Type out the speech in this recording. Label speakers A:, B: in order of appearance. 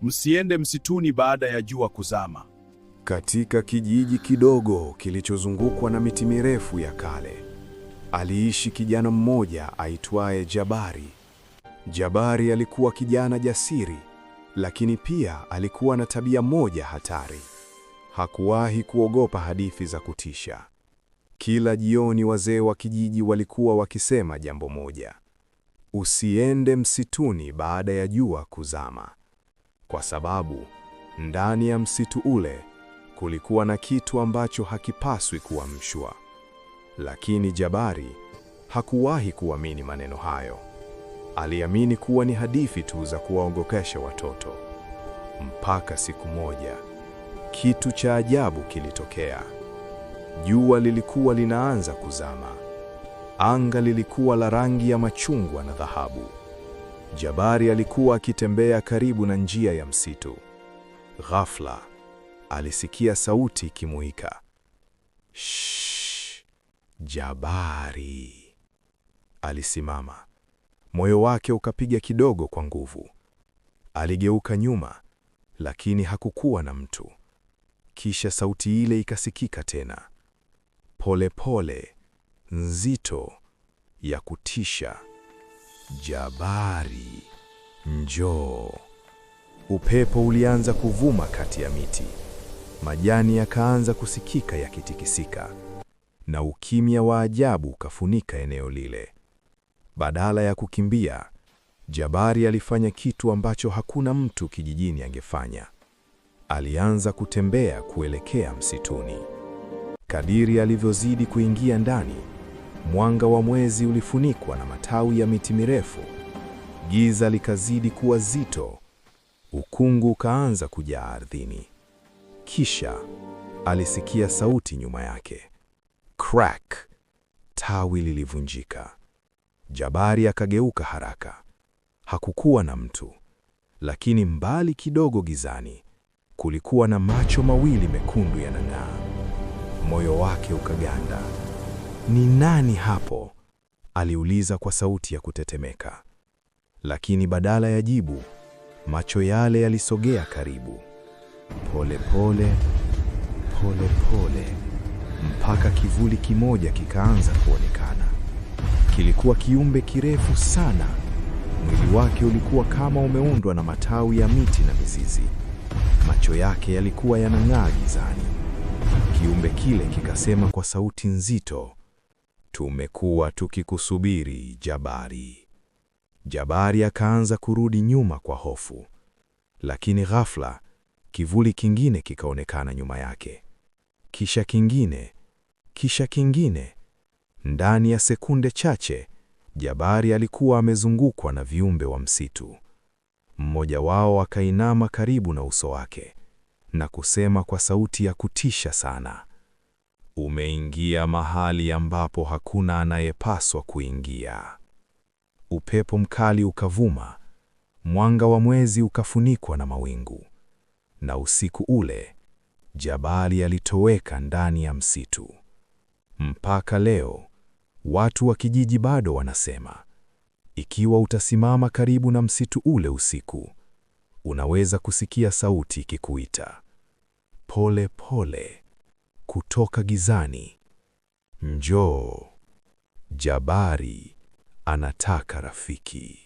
A: msiende msituni baada ya jua kuzama.
B: Katika kijiji kidogo kilichozungukwa na miti mirefu ya kale, aliishi kijana mmoja aitwaye Jabari. Jabari alikuwa kijana jasiri, lakini pia alikuwa na tabia moja hatari. Hakuwahi kuogopa hadithi za kutisha. Kila jioni wazee wa kijiji walikuwa wakisema jambo moja: usiende msituni baada ya jua kuzama, kwa sababu ndani ya msitu ule kulikuwa na kitu ambacho hakipaswi kuamshwa. Lakini Jabari hakuwahi kuamini maneno hayo. Aliamini kuwa ni hadithi tu za kuwaogopesha watoto. Mpaka siku moja, kitu cha ajabu kilitokea. Jua lilikuwa linaanza kuzama. Anga lilikuwa la rangi ya machungwa na dhahabu. Jabari alikuwa akitembea karibu na njia ya msitu. Ghafla, alisikia sauti ikimuita. Shh, Jabari. Alisimama. Moyo wake ukapiga kidogo kwa nguvu. Aligeuka nyuma, lakini hakukuwa na mtu. Kisha sauti ile ikasikika tena. Pole pole, nzito, ya kutisha. Jabari, njoo. Upepo ulianza kuvuma kati ya miti. Majani yakaanza kusikika yakitikisika, na ukimya wa ajabu ukafunika eneo lile. Badala ya kukimbia, Jabari alifanya kitu ambacho hakuna mtu kijijini angefanya. Alianza kutembea kuelekea msituni. Kadiri alivyozidi kuingia ndani, mwanga wa mwezi ulifunikwa na matawi ya miti mirefu. Giza likazidi kuwa zito. Ukungu ukaanza kujaa ardhini. Kisha alisikia sauti nyuma yake. Crack! Tawi lilivunjika. Jabari akageuka haraka. Hakukuwa na mtu, lakini mbali kidogo gizani kulikuwa na macho mawili mekundu yanang'aa. Moyo wake ukaganda. Ni nani hapo? Aliuliza kwa sauti ya kutetemeka. Lakini badala ya jibu, macho yale yalisogea karibu. Pole pole, pole pole, mpaka kivuli kimoja kikaanza kuonekana. Kilikuwa kiumbe kirefu sana. Mwili wake ulikuwa kama umeundwa na matawi ya miti na mizizi. Macho yake yalikuwa yanang'aa gizani. Kiumbe kile kikasema kwa sauti nzito, tumekuwa tukikusubiri, Jabari. Jabari akaanza kurudi nyuma kwa hofu. Lakini ghafla, kivuli kingine kikaonekana nyuma yake. Kisha kingine, kisha kingine. Ndani ya sekunde chache, Jabari alikuwa amezungukwa na viumbe wa msitu. Mmoja wao akainama karibu na uso wake na kusema kwa sauti ya kutisha sana, umeingia mahali ambapo hakuna anayepaswa kuingia. Upepo mkali ukavuma, mwanga wa mwezi ukafunikwa na mawingu, na usiku ule Jabari alitoweka ndani ya msitu. Mpaka leo watu wa kijiji bado wanasema, ikiwa utasimama karibu na msitu ule usiku, unaweza kusikia sauti ikikuita. Pole pole, kutoka gizani. Njoo, Jabari anataka rafiki.